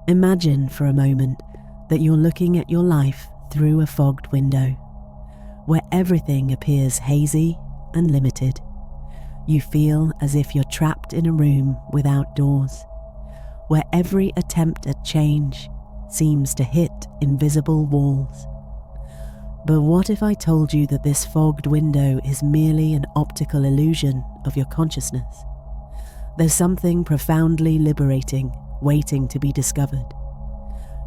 Imagine for a moment that you're looking at your life through a fogged window, where everything appears hazy and limited. You feel as if you're trapped in a room without doors, where every attempt at change seems to hit invisible walls. But what if I told you that this fogged window is merely an optical illusion of your consciousness? There's something profoundly liberating waiting to be discovered.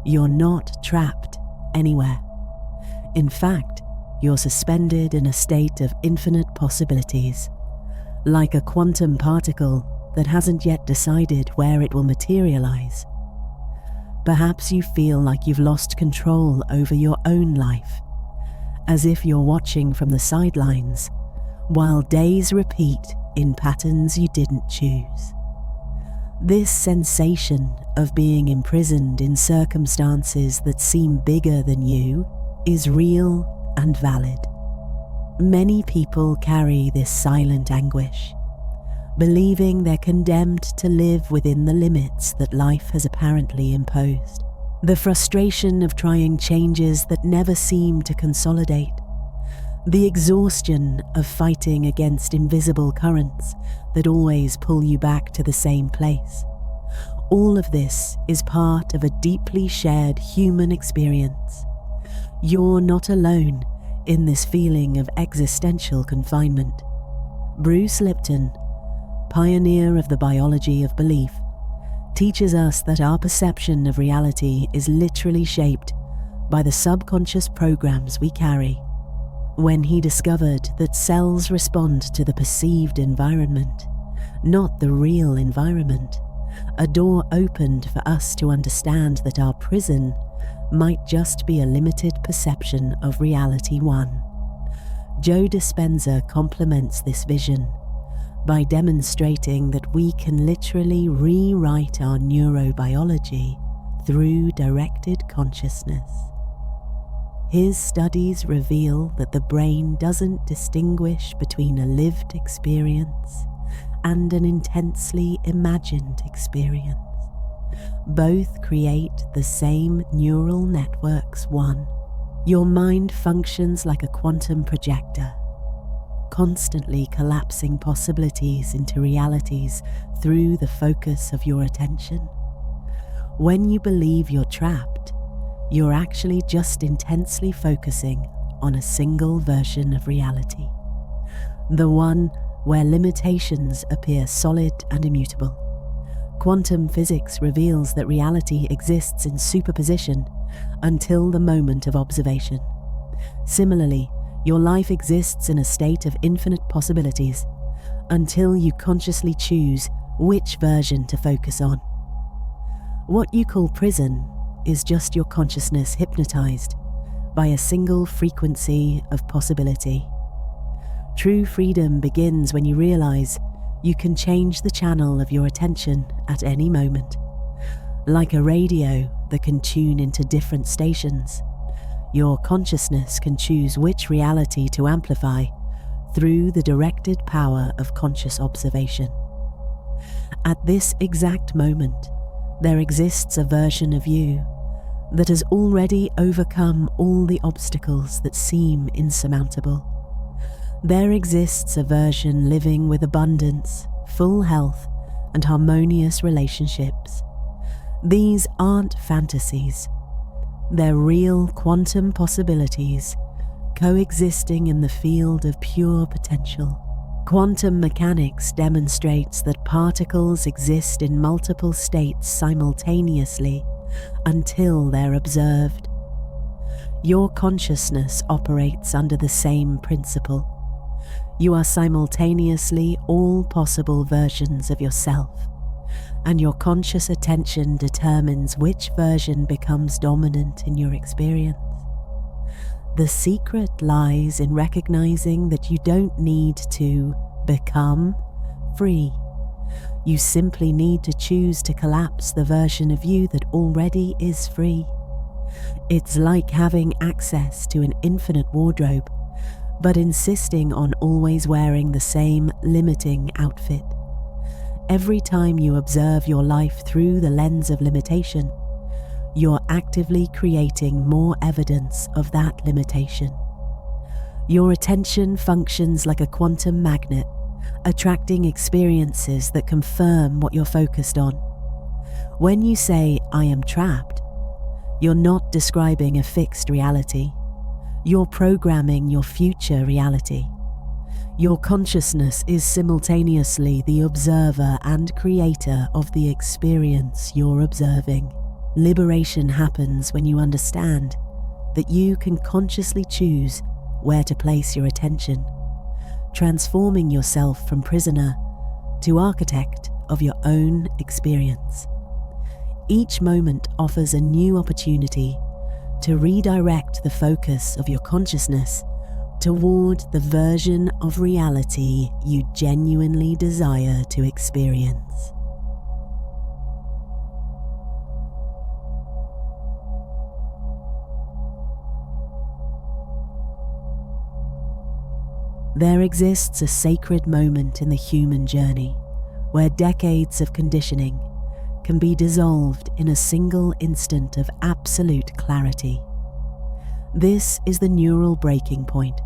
You're not trapped anywhere. In fact, you're suspended in a state of infinite possibilities, like a quantum particle that hasn't yet decided where it will materialize. Perhaps you feel like you've lost control over your own life, as if you're watching from the sidelines, while days repeat in patterns you didn't choose. This sensation of being imprisoned in circumstances that seem bigger than you is real and valid. Many people carry this silent anguish, believing they're condemned to live within the limits that life has apparently imposed. The frustration of trying changes that never seem to consolidate. The exhaustion of fighting against invisible currents that always pull you back to the same place. All of this is part of a deeply shared human experience. You're not alone in this feeling of existential confinement. Bruce Lipton, pioneer of the biology of belief, teaches us that our perception of reality is literally shaped by the subconscious programs we carry. When he discovered that cells respond to the perceived environment, not the real environment, a door opened for us to understand that our prison might just be a limited perception of reality one. Joe Dispenza complements this vision by demonstrating that we can literally rewrite our neurobiology through directed consciousness. His studies reveal that the brain doesn't distinguish between a lived experience and an intensely imagined experience. Both create the same neural networks one. Your mind functions like a quantum projector, constantly collapsing possibilities into realities through the focus of your attention. When you believe you're trapped, you're actually just intensely focusing on a single version of reality, the one where limitations appear solid and immutable. Quantum physics reveals that reality exists in superposition until the moment of observation. Similarly, your life exists in a state of infinite possibilities until you consciously choose which version to focus on. What you call prison is just your consciousness hypnotized by a single frequency of possibility. True freedom begins when you realize you can change the channel of your attention at any moment. Like a radio that can tune into different stations, your consciousness can choose which reality to amplify through the directed power of conscious observation. At this exact moment, there exists a version of you that has already overcome all the obstacles that seem insurmountable. There exists a version living with abundance, full health, and harmonious relationships. These aren't fantasies. They're real quantum possibilities coexisting in the field of pure potential. Quantum mechanics demonstrates that particles exist in multiple states simultaneously until they're observed. Your consciousness operates under the same principle. You are simultaneously all possible versions of yourself, and your conscious attention determines which version becomes dominant in your experience. The secret lies in recognizing that you don't need to become free. You simply need to choose to collapse the version of you that already is free. It's like having access to an infinite wardrobe, but insisting on always wearing the same limiting outfit. Every time you observe your life through the lens of limitation, you're actively creating more evidence of that limitation. Your attention functions like a quantum magnet, attracting experiences that confirm what you're focused on. When you say, "I am trapped," you're not describing a fixed reality. You're programming your future reality. Your consciousness is simultaneously the observer and creator of the experience you're observing. Liberation happens when you understand that you can consciously choose where to place your attention, transforming yourself from prisoner to architect of your own experience. Each moment offers a new opportunity to redirect the focus of your consciousness toward the version of reality you genuinely desire to experience. There exists a sacred moment in the human journey where decades of conditioning can be dissolved in a single instant of absolute clarity. This is the neural breaking point,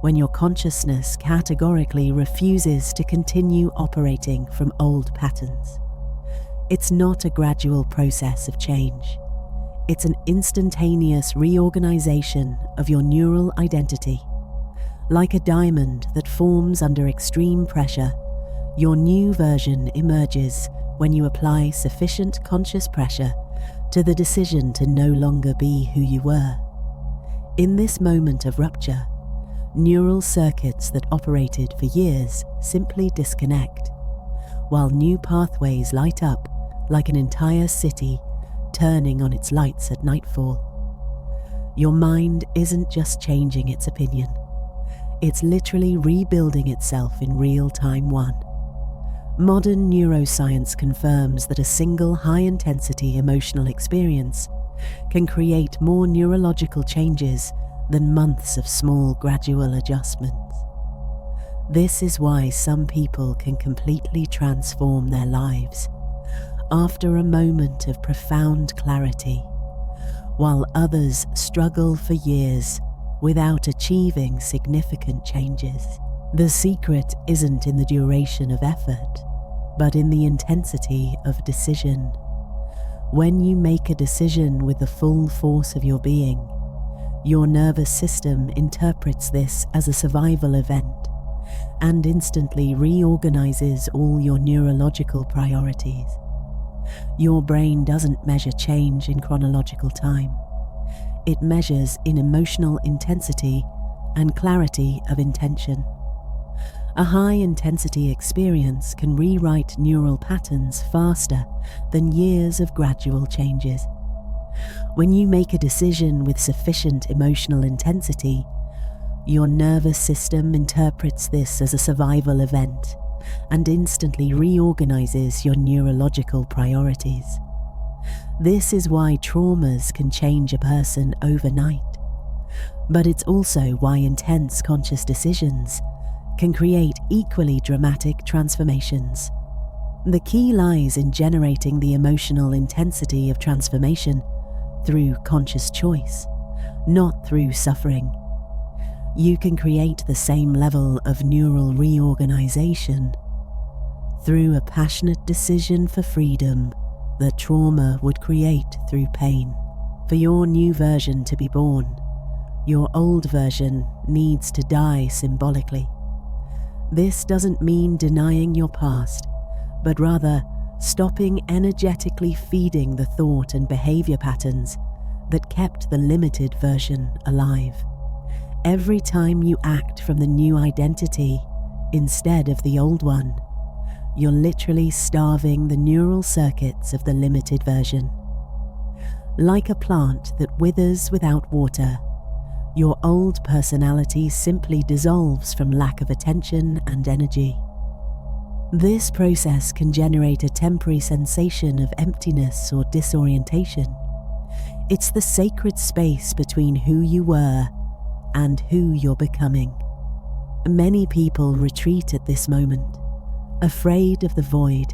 when your consciousness categorically refuses to continue operating from old patterns. It's not a gradual process of change. It's an instantaneous reorganization of your neural identity. Like a diamond that forms under extreme pressure, your new version emerges when you apply sufficient conscious pressure to the decision to no longer be who you were. In this moment of rupture, neural circuits that operated for years simply disconnect, while new pathways light up like an entire city turning on its lights at nightfall. Your mind isn't just changing its opinion. It's literally rebuilding itself in real time. Modern neuroscience confirms that a single high-intensity emotional experience can create more neurological changes than months of small gradual adjustments. This is why some people can completely transform their lives after a moment of profound clarity, while others struggle for years without achieving significant changes. The secret isn't in the duration of effort, but in the intensity of decision. When you make a decision with the full force of your being, your nervous system interprets this as a survival event and instantly reorganizes all your neurological priorities. Your brain doesn't measure change in chronological time. It measures in emotional intensity and clarity of intention. A high-intensity experience can rewrite neural patterns faster than years of gradual changes. When you make a decision with sufficient emotional intensity, your nervous system interprets this as a survival event and instantly reorganizes your neurological priorities. This is why traumas can change a person overnight, but it's also why intense conscious decisions can create equally dramatic transformations. The key lies in generating the emotional intensity of transformation through conscious choice, not through suffering. You can create the same level of neural reorganization through a passionate decision for freedom that trauma would create through pain. For your new version to be born, your old version needs to die symbolically. This doesn't mean denying your past, but rather stopping energetically feeding the thought and behavior patterns that kept the limited version alive. Every time you act from the new identity instead of the old one, you're literally starving the neural circuits of the limited version. Like a plant that withers without water, your old personality simply dissolves from lack of attention and energy. This process can generate a temporary sensation of emptiness or disorientation. It's the sacred space between who you were and who you're becoming. Many people retreat at this moment, afraid of the void,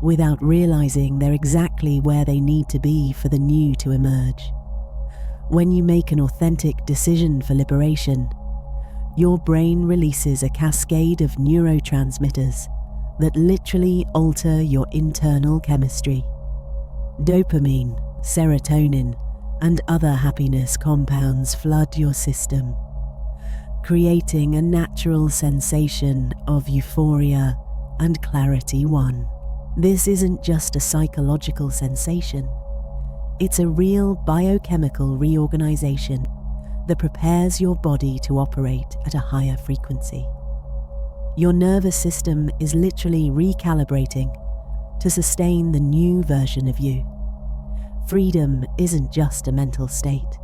without realizing they're exactly where they need to be for the new to emerge. When you make an authentic decision for liberation, your brain releases a cascade of neurotransmitters that literally alter your internal chemistry. Dopamine, serotonin, and other happiness compounds flood your system, creating a natural sensation of euphoria and clarity one. This isn't just a psychological sensation. It's a real biochemical reorganization that prepares your body to operate at a higher frequency. Your nervous system is literally recalibrating to sustain the new version of you. Freedom isn't just a mental state.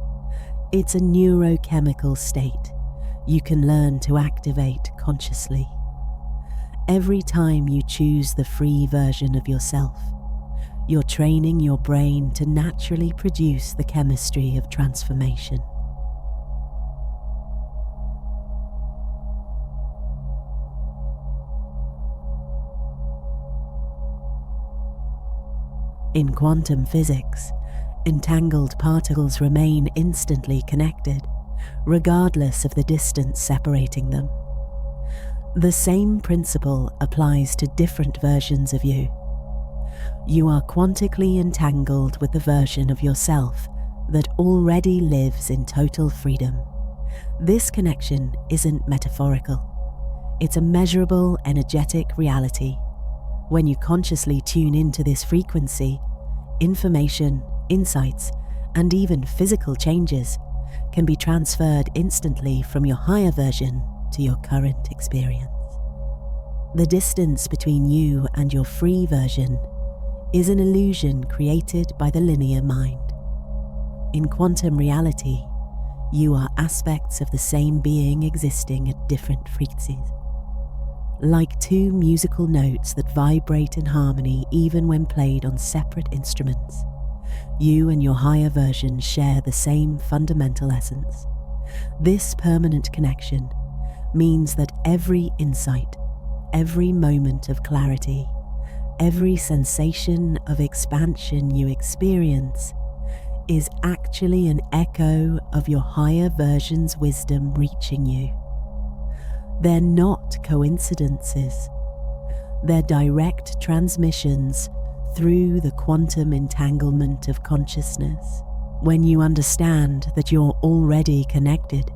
It's a neurochemical state you can learn to activate consciously. Every time you choose the free version of yourself, you're training your brain to naturally produce the chemistry of transformation. In quantum physics, entangled particles remain instantly connected, regardless of the distance separating them. The same principle applies to different versions of you. You are quantically entangled with the version of yourself that already lives in total freedom. This connection isn't metaphorical. It's a measurable, energetic reality. When you consciously tune into this frequency, information, insights, and even physical changes can be transferred instantly from your higher version to your current experience. The distance between you and your free version is an illusion created by the linear mind. In quantum reality, you are aspects of the same being existing at different frequencies. Like two musical notes that vibrate in harmony even when played on separate instruments, you and your higher version share the same fundamental essence. This permanent connection means that every insight, every moment of clarity, every sensation of expansion you experience is actually an echo of your higher version's wisdom reaching you. They're not coincidences. They're direct transmissions through the quantum entanglement of consciousness. When you understand that you're already connected,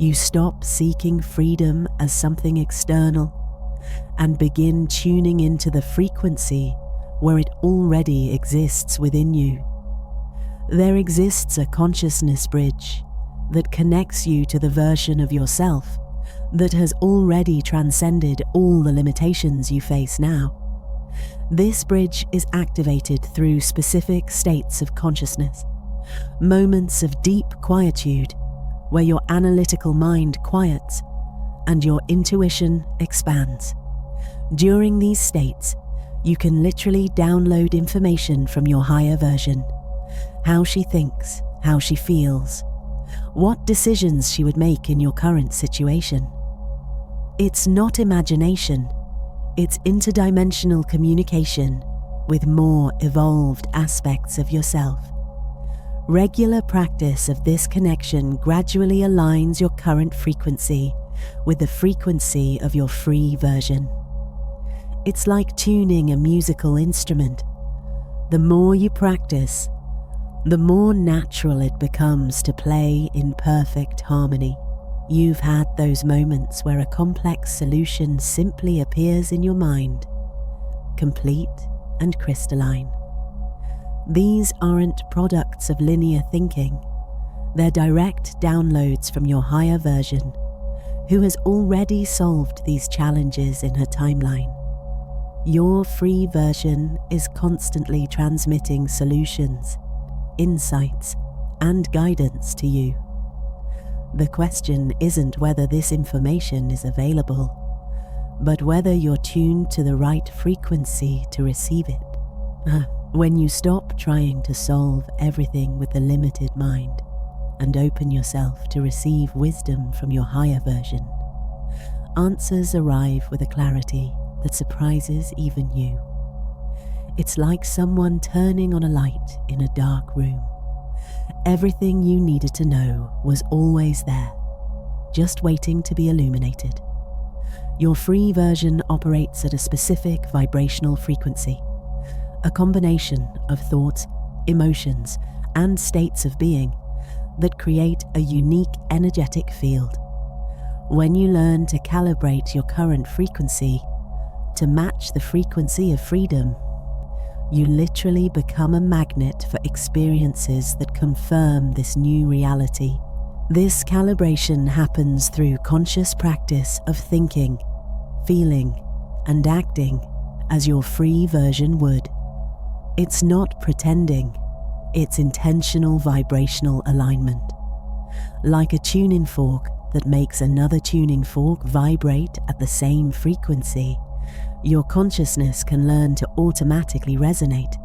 you stop seeking freedom as something external and begin tuning into the frequency where it already exists within you. There exists a consciousness bridge that connects you to the version of yourself that has already transcended all the limitations you face now. This bridge is activated through specific states of consciousness, moments of deep quietude where your analytical mind quiets and your intuition expands. During these states, you can literally download information from your higher version: how she thinks, how she feels, what decisions she would make in your current situation. It's not imagination, it's interdimensional communication with more evolved aspects of yourself. Regular practice of this connection gradually aligns your current frequency with the frequency of your free version. It's like tuning a musical instrument. The more you practice, the more natural it becomes to play in perfect harmony. You've had those moments where a complex solution simply appears in your mind, complete and crystalline. These aren't products of linear thinking. They're direct downloads from your higher version, who has already solved these challenges in her timeline. Your free version is constantly transmitting solutions, insights, and guidance to you. The question isn't whether this information is available, but whether you're tuned to the right frequency to receive it. When you stop trying to solve everything with the limited mind and open yourself to receive wisdom from your higher version, answers arrive with a clarity that surprises even you. It's like someone turning on a light in a dark room. Everything you needed to know was always there, just waiting to be illuminated. Your free version operates at a specific vibrational frequency, a combination of thoughts, emotions, and states of being that create a unique energetic field. When you learn to calibrate your current frequency to match the frequency of freedom, you literally become a magnet for experiences that confirm this new reality. This calibration happens through conscious practice of thinking, feeling, and acting as your free version would. It's not pretending, it's intentional vibrational alignment. Like a tuning fork that makes another tuning fork vibrate at the same frequency, your consciousness can learn to automatically resonate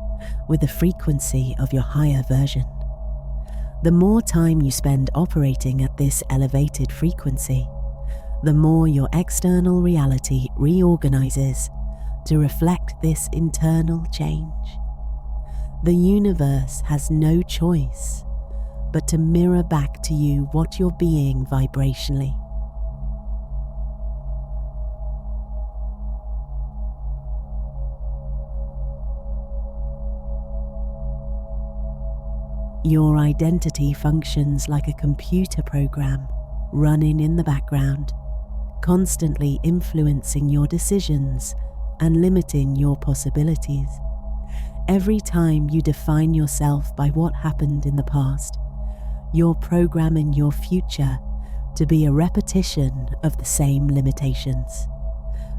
with the frequency of your higher version. The more time you spend operating at this elevated frequency, the more your external reality reorganizes to reflect this internal change. The universe has no choice but to mirror back to you what you're being vibrationally. Your identity functions like a computer program running in the background, constantly influencing your decisions and limiting your possibilities. Every time you define yourself by what happened in the past, you're programming your future to be a repetition of the same limitations.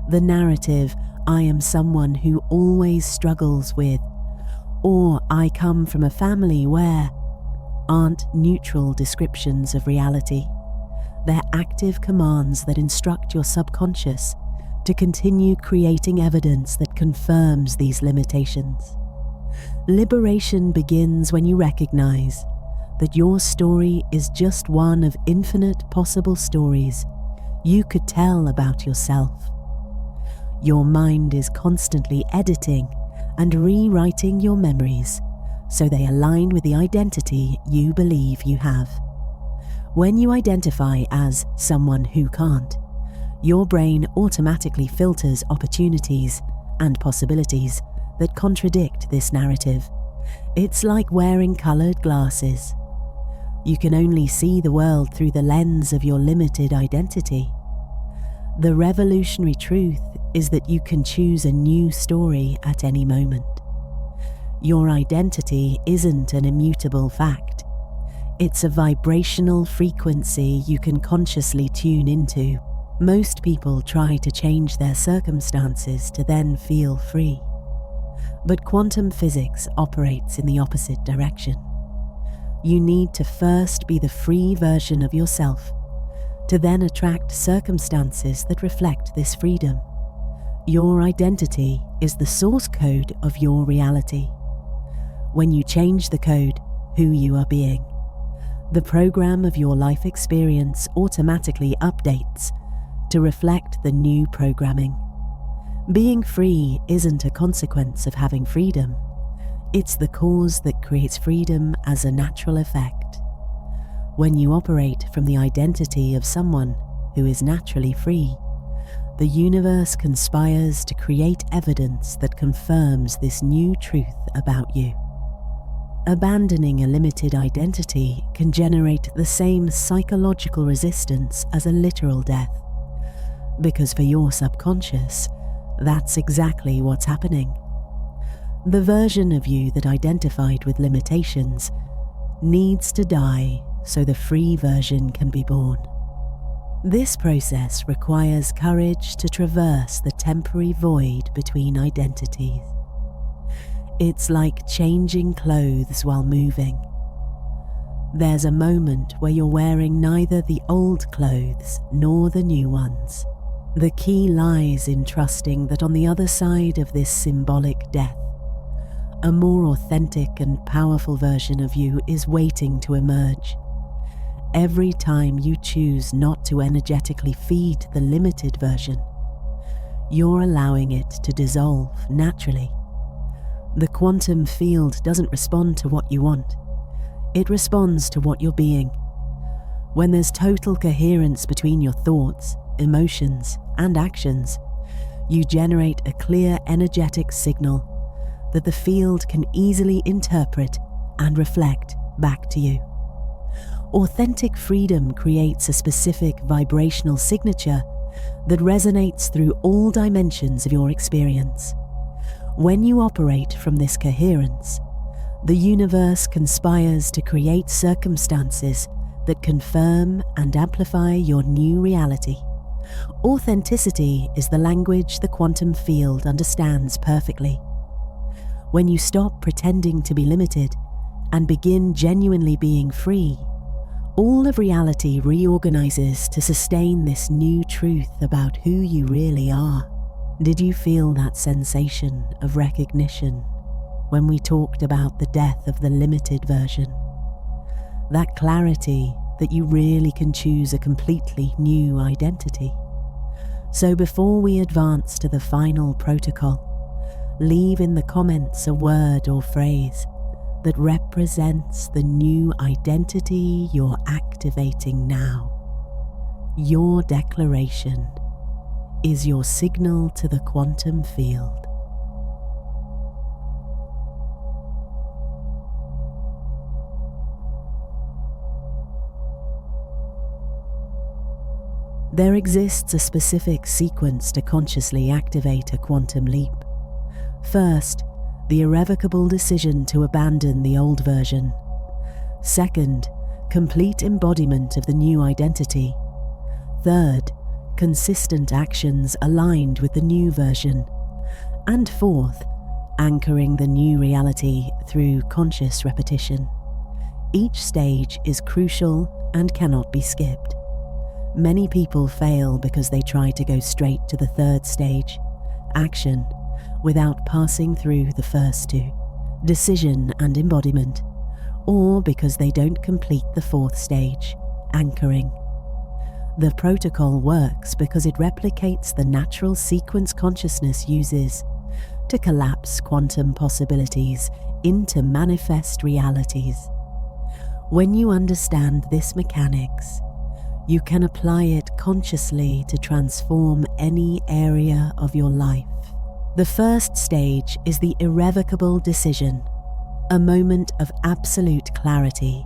The narrative, "I am someone who always struggles with," or "I come from a family where," aren't neutral descriptions of reality. They're active commands that instruct your subconscious to continue creating evidence that confirms these limitations. Liberation begins when you recognize that your story is just one of infinite possible stories you could tell about yourself. Your mind is constantly editing and rewriting your memories so they align with the identity you believe you have. When you identify as someone who can't, your brain automatically filters opportunities and possibilities that contradict this narrative. It's like wearing colored glasses. You can only see the world through the lens of your limited identity. The revolutionary truth is that you can choose a new story at any moment. Your identity isn't an immutable fact. It's a vibrational frequency you can consciously tune into. Most people try to change their circumstances to then feel free. But quantum physics operates in the opposite direction. You need to first be the free version of yourself, to then attract circumstances that reflect this freedom. Your identity is the source code of your reality. When you change the code, who you are being, the program of your life experience automatically updates to reflect the new programming. Being free isn't a consequence of having freedom. It's the cause that creates freedom as a natural effect. When you operate from the identity of someone who is naturally free, the universe conspires to create evidence that confirms this new truth about you. Abandoning a limited identity can generate the same psychological resistance as a literal death, because for your subconscious, that's exactly what's happening. The version of you that identified with limitations needs to die so the free version can be born. This process requires courage to traverse the temporary void between identities. It's like changing clothes while moving. There's a moment where you're wearing neither the old clothes nor the new ones. The key lies in trusting that on the other side of this symbolic death, a more authentic and powerful version of you is waiting to emerge. Every time you choose not to energetically feed the limited version, you're allowing it to dissolve naturally. The quantum field doesn't respond to what you want. It responds to what you're being. When there's total coherence between your thoughts, emotions, and actions, you generate a clear energetic signal that the field can easily interpret and reflect back to you. Authentic freedom creates a specific vibrational signature that resonates through all dimensions of your experience. When you operate from this coherence, the universe conspires to create circumstances that confirm and amplify your new reality. Authenticity is the language the quantum field understands perfectly. When you stop pretending to be limited and begin genuinely being free, all of reality reorganizes to sustain this new truth about who you really are. Did you feel that sensation of recognition when we talked about the death of the limited version? That clarity that you really can choose a completely new identity. So before we advance to the final protocol, leave in the comments a word or phrase that represents the new identity you're activating now. Your declaration is your signal to the quantum field. There exists a specific sequence to consciously activate a quantum leap. First, the irrevocable decision to abandon the old version. Second, complete embodiment of the new identity. Third, consistent actions aligned with the new version. And fourth, anchoring the new reality through conscious repetition. Each stage is crucial and cannot be skipped. Many people fail because they try to go straight to the third stage, action, without passing through the first two, decision and embodiment, or because they don't complete the fourth stage, anchoring. The protocol works because it replicates the natural sequence consciousness uses to collapse quantum possibilities into manifest realities. When you understand this mechanics, you can apply it consciously to transform any area of your life. The first stage is the irrevocable decision, a moment of absolute clarity,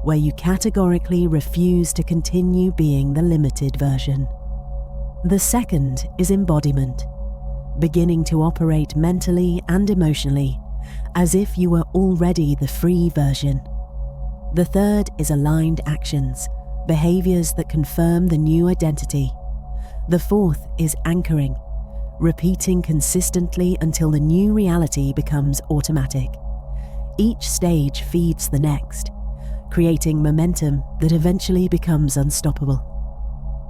where you categorically refuse to continue being the limited version. The second is embodiment, beginning to operate mentally and emotionally as if you were already the free version. The third is aligned actions, behaviors that confirm the new identity. The fourth is anchoring, repeating consistently until the new reality becomes automatic. Each stage feeds the next, creating momentum that eventually becomes unstoppable.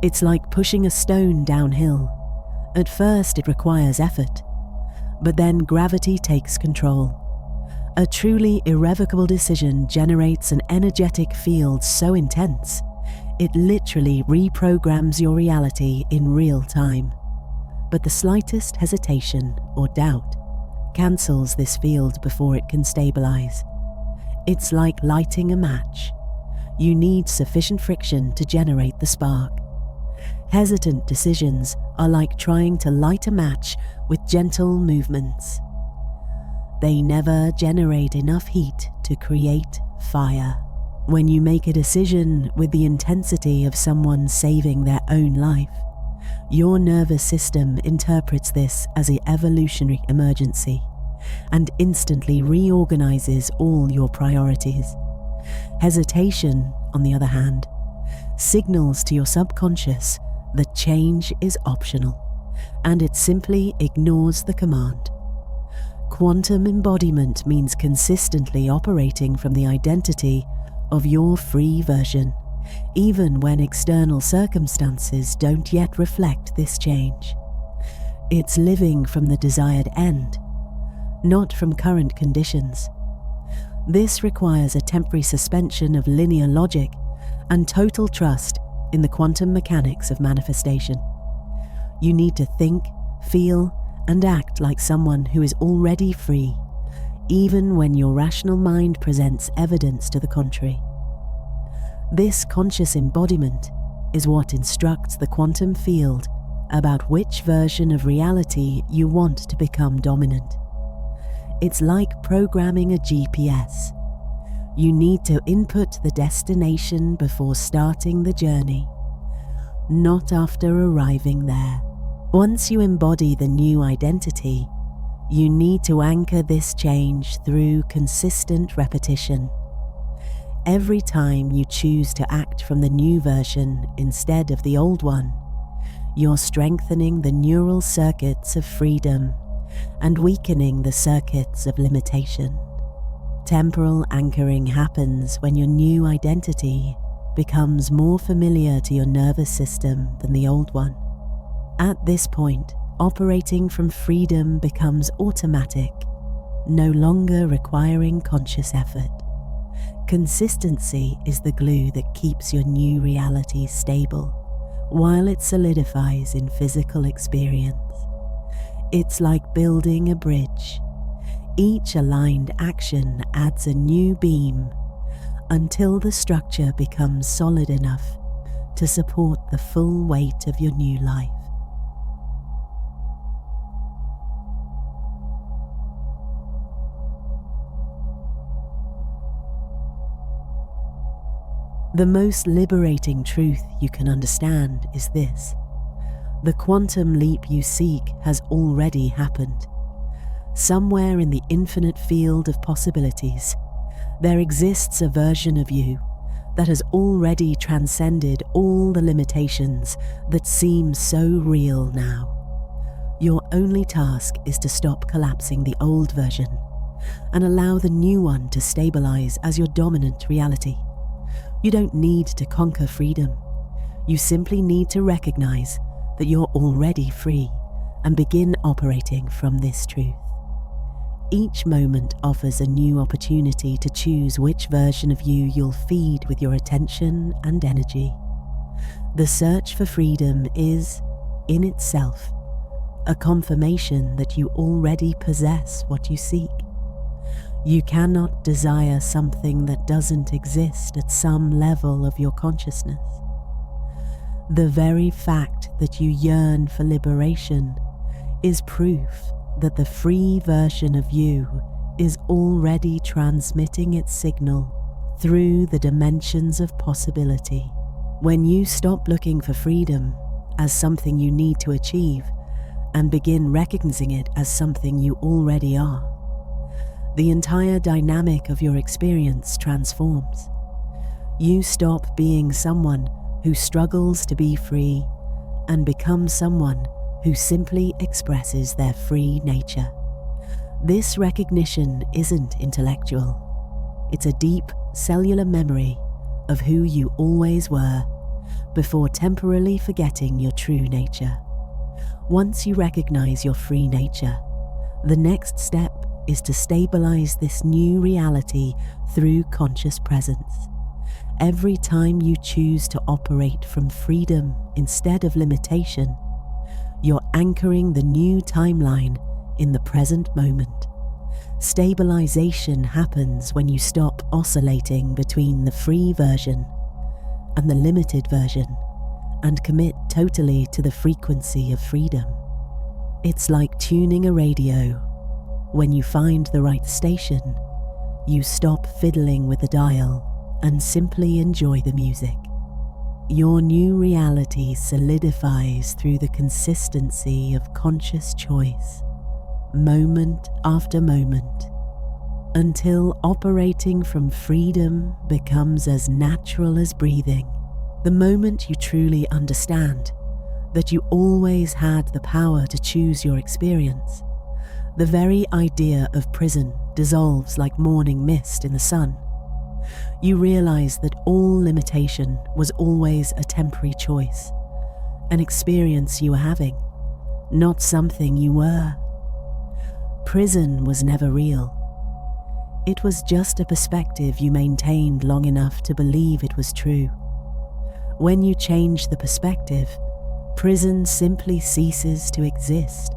It's like pushing a stone downhill. At first it requires effort, but then gravity takes control. A truly irrevocable decision generates an energetic field so intense, it literally reprograms your reality in real time. But the slightest hesitation or doubt cancels this field before it can stabilize. It's like lighting a match. You need sufficient friction to generate the spark. Hesitant decisions are like trying to light a match with gentle movements. They never generate enough heat to create fire. When you make a decision with the intensity of someone saving their own life, your nervous system interprets this as an evolutionary emergency and instantly reorganizes all your priorities. Hesitation, on the other hand, signals to your subconscious that change is optional, and it simply ignores the command. Quantum embodiment means consistently operating from the identity of your free version, even when external circumstances don't yet reflect this change. It's living from the desired end, not from current conditions. This requires a temporary suspension of linear logic and total trust in the quantum mechanics of manifestation. You need to think, feel, and act like someone who is already free, even when your rational mind presents evidence to the contrary. This conscious embodiment is what instructs the quantum field about which version of reality you want to become dominant. It's like programming a GPS. You need to input the destination before starting the journey, not after arriving there. Once you embody the new identity, you need to anchor this change through consistent repetition. Every time you choose to act from the new version instead of the old one, you're strengthening the neural circuits of freedom and weakening the circuits of limitation. Temporal anchoring happens when your new identity becomes more familiar to your nervous system than the old one. At this point, operating from freedom becomes automatic, no longer requiring conscious effort. Consistency is the glue that keeps your new reality stable, while it solidifies in physical experience. It's like building a bridge. Each aligned action adds a new beam until the structure becomes solid enough to support the full weight of your new life. The most liberating truth you can understand is this: the quantum leap you seek has already happened. Somewhere in the infinite field of possibilities, there exists a version of you that has already transcended all the limitations that seem so real now. Your only task is to stop collapsing the old version and allow the new one to stabilize as your dominant reality. You don't need to conquer freedom. You simply need to recognize that you're already free and begin operating from this truth. Each moment offers a new opportunity to choose which version of you you'll feed with your attention and energy. The search for freedom is, in itself, a confirmation that you already possess what you seek. You cannot desire something that doesn't exist at some level of your consciousness. The very fact that you yearn for liberation is proof that the free version of you is already transmitting its signal through the dimensions of possibility. When you stop looking for freedom as something you need to achieve and begin recognizing it as something you already are, the entire dynamic of your experience transforms. You stop being someone who struggles to be free and become someone who simply expresses their free nature. This recognition isn't intellectual. It's a deep cellular memory of who you always were before temporarily forgetting your true nature. Once you recognize your free nature, the next step is to stabilize this new reality through conscious presence. Every time you choose to operate from freedom instead of limitation, you're anchoring the new timeline in the present moment. Stabilization happens when you stop oscillating between the free version and the limited version and commit totally to the frequency of freedom. It's like tuning a radio. When you find the right station, you stop fiddling with the dial and simply enjoy the music. Your new reality solidifies through the consistency of conscious choice, moment after moment, until operating from freedom becomes as natural as breathing. The moment you truly understand that you always had the power to choose your experience, the very idea of prison dissolves like morning mist in the sun. You realize that all limitation was always a temporary choice, an experience you were having, not something you were. Prison was never real. It was just a perspective you maintained long enough to believe it was true. When you change the perspective, prison simply ceases to exist.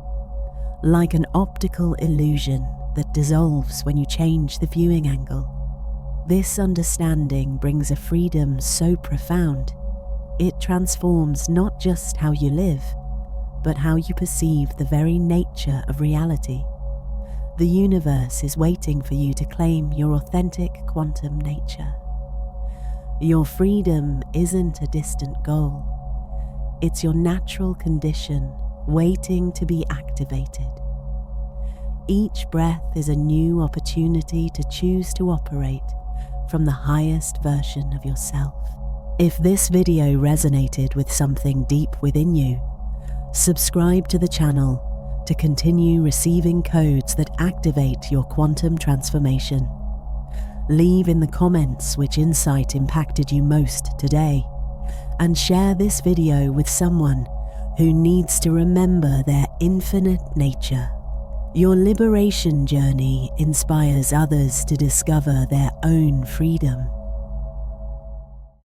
Like an optical illusion, that dissolves when you change the viewing angle. This understanding brings a freedom so profound, it transforms not just how you live, but how you perceive the very nature of reality. The universe is waiting for you to claim your authentic quantum nature. Your freedom isn't a distant goal. It's your natural condition waiting to be activated. Each breath is a new opportunity to choose to operate from the highest version of yourself. If this video resonated with something deep within you, subscribe to the channel to continue receiving codes that activate your quantum transformation. Leave in the comments which insight impacted you most today, and share this video with someone who needs to remember their infinite nature. Your liberation journey inspires others to discover their own freedom.